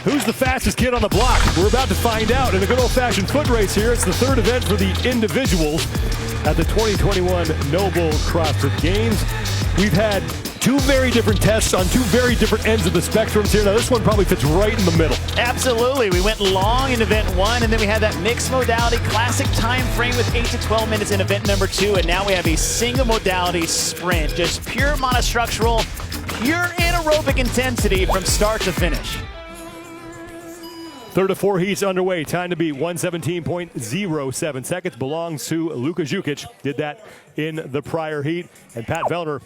Who's the fastest kid on the block? We're about to find out in a good old-fashioned foot race here. It's the third event for the individuals at the 2021 nobull CrossFit Games. We've had two very different tests on two very different ends of the spectrums here. Now this one probably fits right in the middle. Absolutely. We went long in event one, and then we had that mixed modality classic time frame with 8 to 12 minutes in event number two, and now we have a single modality sprint, just pure monostructural, pure anaerobic intensity from start to finish. Third of four heats underway. Time to beat 117.07 seconds. Belongs to Luka Jukic. Did that in the prior heat. And Pat Vellner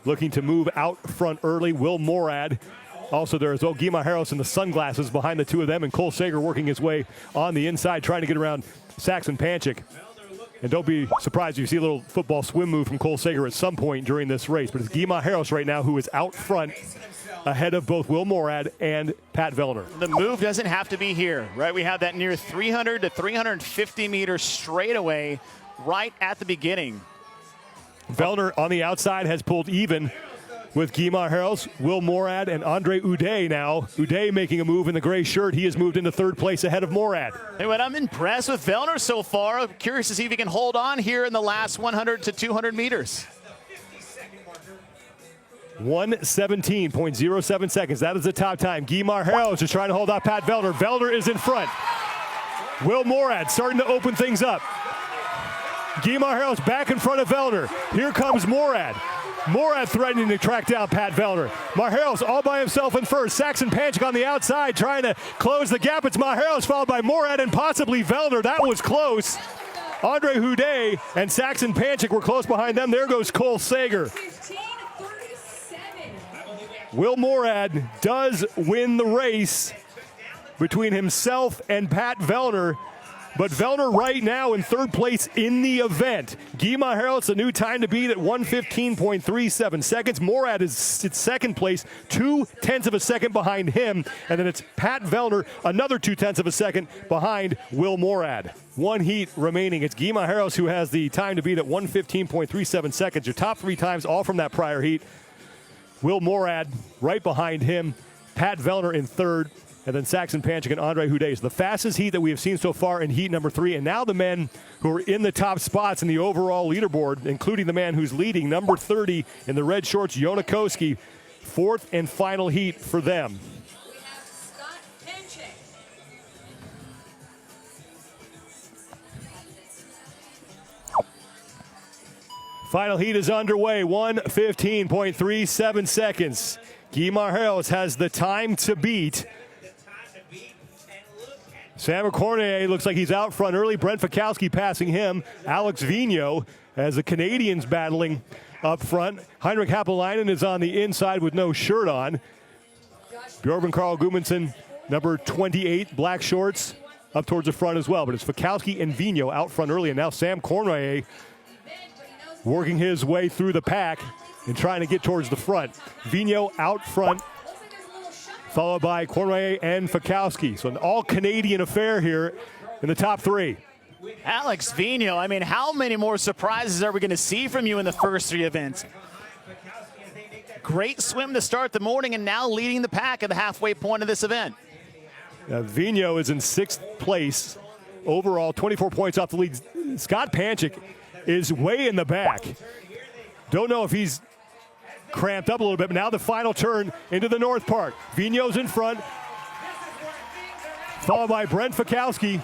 looking to move out front early. Will Morad also there as well. Guillermo Harris in the sunglasses behind the two of them. And Cole Sager working his way on the inside, trying to get around Saxon Panchik. And don't be surprised if you see a little football swim move from Cole Sager at some point during this race. But it's Guillermo Harris right now who is out front, ahead of both Will Morad and Pat Vellner. The move doesn't have to be here, right? We have that near 300 to 350 meter straightaway right at the beginning. Vellner on the outside has pulled even with Guillermo Harris, Will Morad, and Andre Uday now. Uday making a move in the gray shirt. He has moved into third place ahead of Morad. Hey, but I'm impressed with Vellner so far. I'm curious to see if he can hold on here in the last 100 to 200 meters. 117.07 seconds. That is the top time. Guillermo Harris just trying to hold off Pat Vellner. Vellner is in front. Will Morad starting to open things up. Guillermo Harris back in front of Vellner. Here comes Morad. Morad threatening to track down Pat Vellner. Maheros all by himself in first. Saxon Panchik on the outside trying to close the gap. It's Maheros followed by Morad and possibly Vellner. That was close. Andre Uday and Saxon Panchik were close behind them. There goes Cole Sager. Will Morad does win the race between himself and Pat Vellner, but Vellner right now in third place in the event. Guillermo Harris, a new time to beat at 115.37 seconds. Morad is in second place, 0.2 of a second behind him, and then it's Pat Vellner, another 0.2 of a second behind Will Morad. One heat remaining. It's Guillermo Harris who has the time to beat at 115.37 seconds. Your top three times, all from that prior heat. Will Morad right behind him, Pat Vellner in third, and then Saxon Panchik and Andre Uday. So the fastest heat that we have seen so far in heat number three. And now the men who are in the top spots in the overall leaderboard, including the man who's leading, number 30 in the red shorts, Jonakowski. Fourth and final heat for them. We have Scott Panchik. Final heat is underway, 115.37 seconds. Guillermo Harris has the time to beat. Sam Cornier looks like he's out front early. Brent Fikowski passing him. Alex Vigneault as the Canadians battling up front. Heinrich Happelainen is on the inside with no shirt on. Bjorn Carl Gudmundsson, number 28, black shorts, up towards the front as well. But it's Fikowski and Vigneault out front early, and now Sam Cornier working his way through the pack and trying to get towards the front. Vigneault out front, followed by Cormier and Fikowski. So an all-Canadian affair here in the top three. Alex Vigneault, I mean, how many more surprises are we going to see from you in the first three events? Great swim to start the morning and now leading the pack at the halfway point of this event. Vigneault is in sixth place overall, 24 points off the lead. Scott Panchik is way in the back. Don't know if he's cramped up a little bit, but now the final turn into the North Park. Vigneault's in front, followed by Brent Fikowski.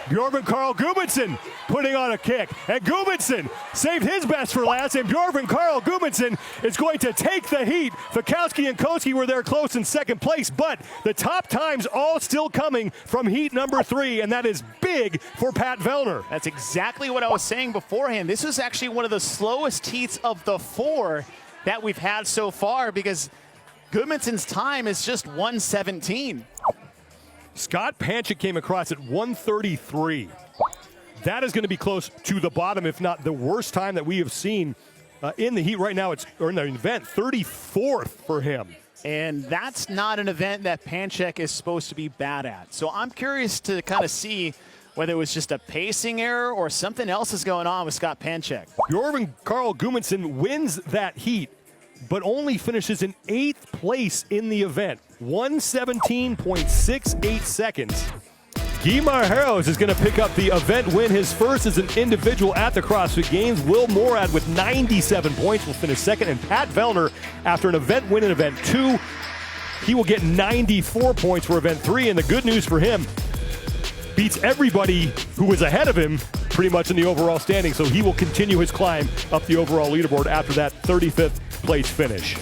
Bjorn Carl Gudmundsson putting on a kick. And Gudmundsson saved his best for last, and Bjorn Carl Gudmundsson is going to take the heat. Fikowski and Koski were there close in second place, but the top times all still coming from heat number three, and that is big for Pat Vellner. That's exactly what I was saying beforehand. This was actually one of the slowest heats of the four that we've had so far because Gudmundsson's time is just 1:17. Scott Panchik came across at 1:33. That is going to be close to the bottom, if not the worst time that we have seen in the heat right now. It's or in the event, 34th for him. And that's not an event that Panchik is supposed to be bad at. So I'm curious to kind of see whether it was just a pacing error or something else is going on with Scott Panchik. Bjorn Carl Gudmundsson wins that heat but only finishes in 8th place in the event. 1:17.68 seconds. Guimar Harrows is going to pick up the event win, his first as an individual at the CrossFit Games. Will Morad with 97 points will finish second, and Pat Vellner, after an event win in event 2, he will get 94 points for event 3, and the good news for him, beats everybody who was ahead of him pretty much in the overall standing, so he will continue his climb up the overall leaderboard after that 35th place finish.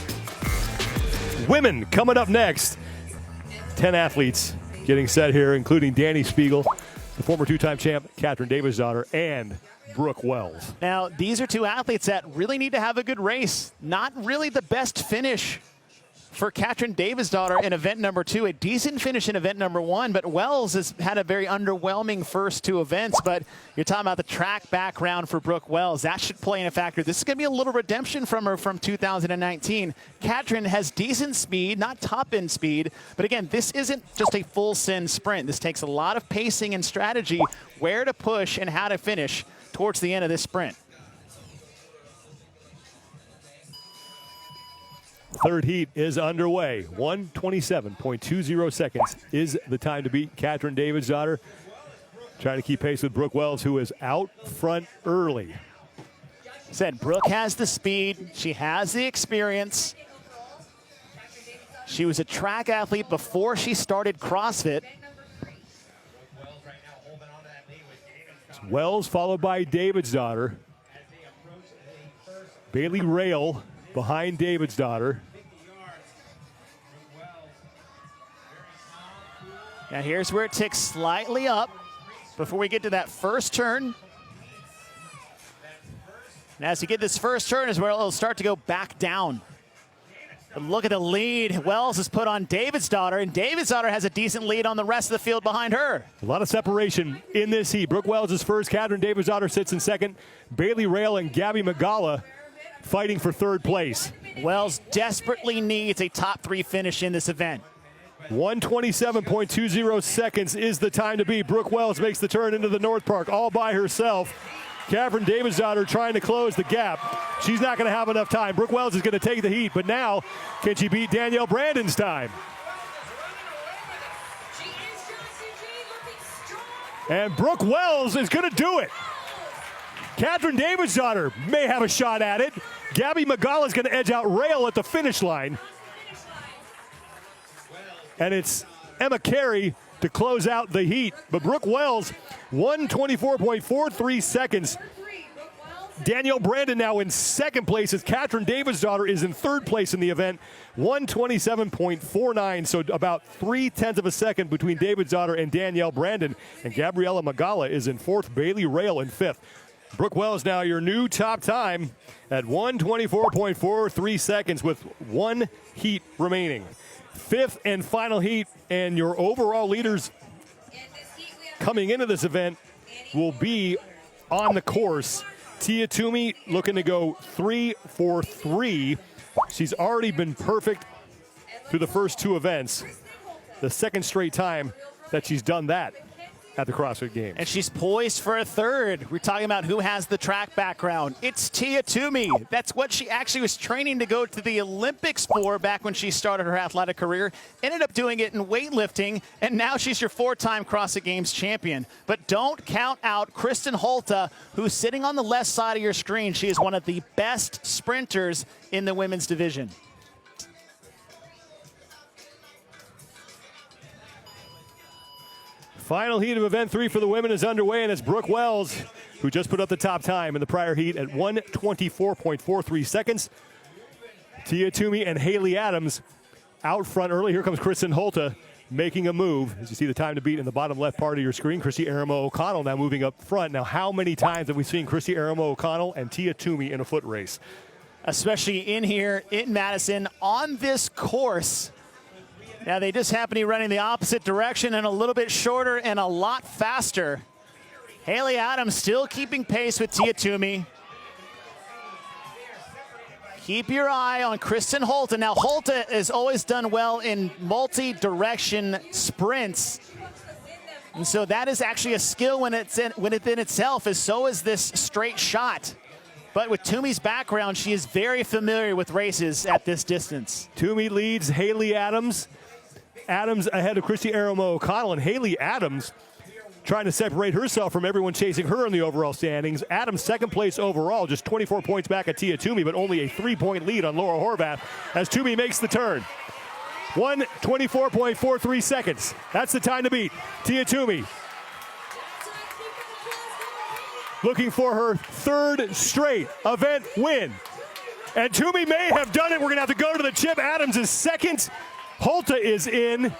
Women coming up next. 10 athletes getting set here, including Danny Spiegel, the former 2-time champ, Catherine Davidsdottir, and Brooke Wells. Now, these are two athletes that really need to have a good race. Not really the best finish for Catherine Davidsdottir in event number 2. A decent finish in event number 1, but Wells has had a very underwhelming first 2 events. But you're talking about the track background for Brooke Wells. That should play in a factor. This is going to be a little redemption from her from 2019. Catherine has decent speed, not top-end speed. But again, this isn't just a full send sprint. This takes a lot of pacing and strategy, where to push and how to finish towards the end of this sprint. Third heat is underway. 1:27.20 seconds is the time to beat Catherine Davidsdottir. Trying to keep pace with Brooke Wells, who is out front early. Said Brooke has the speed. She has the experience. She was a track athlete before she started CrossFit. Wells followed by Davidsdottir. Bailey Rail behind Davidsdottir. Now here's where it ticks slightly up before we get to that first turn. And as you get this first turn is where it'll start to go back down. But look at the lead Wells has put on Davidsdottir, and Davidsdottir has a decent lead on the rest of the field behind her. A lot of separation in this heat. Brooke Wells is first. Catherine Davidsdottir sits in second. Bailey Rail and Gabby Magala fighting for third place. Wells desperately needs a top 3 finish in this event. 1:27.20 seconds is the time to beat. Brooke Wells makes the turn into the North Park all by herself. Catherine Davidsdottir trying to close the gap. She's not going to have enough time. Brooke Wells is going to take the heat, but now can she beat Danielle Brandon's time? And Brooke Wells is going to do it. Catherine Davidsdottir may have a shot at it. Gabby Magala is going to edge out Rail at the finish line. And it's Emma Carey to close out the heat. But Brooke Wells, 1:24.43 seconds. Danielle Brandon now in second place as Catherine Davidsdottir is in third place in the event. 1:27.49, so about 0.3 of a second between Davidsdottir and Danielle Brandon. And Gabriella Magala is in fourth, Bailey Rail in fifth. Brooke Wells now your new top time at 1:24.43 seconds with 1 heat remaining. Fifth and final heat, and your overall leaders coming into this event will be on the course. Tia Toomey looking to go 3 for 3. She's already been perfect through the first 2 events. The second straight time that she's done that at the CrossFit Games. And she's poised for a third. We're talking about who has the track background. It's Tia Toomey. That's what she actually was training to go to the Olympics for back when she started her athletic career. Ended up doing it in weightlifting, and now she's your 4-time CrossFit Games champion. But don't count out Kristen Holta, who's sitting on the left side of your screen. She is one of the best sprinters in the women's division. Final heat of event 3 for the women is underway, and it's Brooke Wells, who just put up the top time in the prior heat at 1:24.43 seconds. Tia Toomey and Haley Adams out front early. Here comes Kristen Holta making a move. As you see the time to beat in the bottom left part of your screen, Chrissy Aramo O'Connell now moving up front. Now, how many times have we seen Chrissy Aramo O'Connell and Tia Toomey in a foot race? Especially in here in Madison on this course. Now they just happen to be running the opposite direction and a little bit shorter and a lot faster. Haley Adams still keeping pace with Tia Toomey. Keep your eye on Kristen Holta. Now Holta has always done well in multi-direction sprints. And so that is actually a skill when it's within itself, as so is this straight shot. But with Toomey's background, she is very familiar with races at this distance. Toomey leads Haley Adams. Adams ahead of Christy Aramo O'Connell, and Haley Adams trying to separate herself from everyone chasing her in the overall standings. Adams second place overall, just 24 points back at Tia Toomey, but only a 3-point lead on Laura Horvath as Toomey makes the turn. 1:24.43 seconds. That's the time to beat. Tia Toomey looking for her third straight event win. And Toomey may have done it. We're gonna have to go to the chip. Adams is second. Holta is in.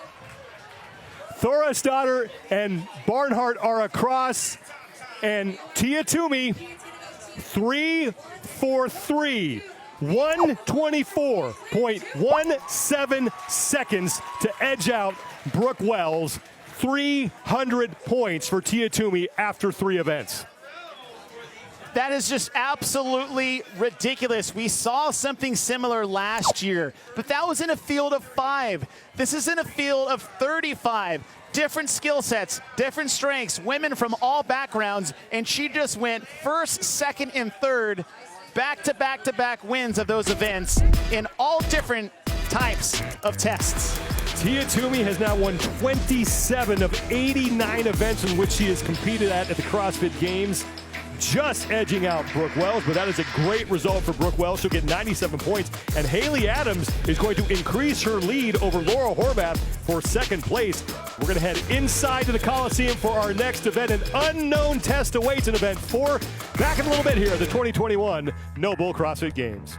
Thorasdotter and Barnhart are across. And Tia Toomey, 3-4-3. 1:24.17 seconds to edge out Brooke Wells. 300 points for Tia Toomey after 3 events. That is just absolutely ridiculous. We saw something similar last year, but that was in a field of 5. This is in a field of 35. Different skill sets, different strengths, women from all backgrounds, and she just went first, second, and third, back-to-back-to-back wins of those events in all different types of tests. Tia Toomey has now won 27 of 89 events in which she has competed at the CrossFit Games, just edging out Brooke Wells, but that is a great result for Brooke Wells. She'll get 97 points, and Haley Adams is going to increase her lead over Laura Horvath for second place. We're going to head inside to the Coliseum for our next event. An unknown test awaits in event 4. Back in a little bit here at the 2021 Nobull CrossFit Games.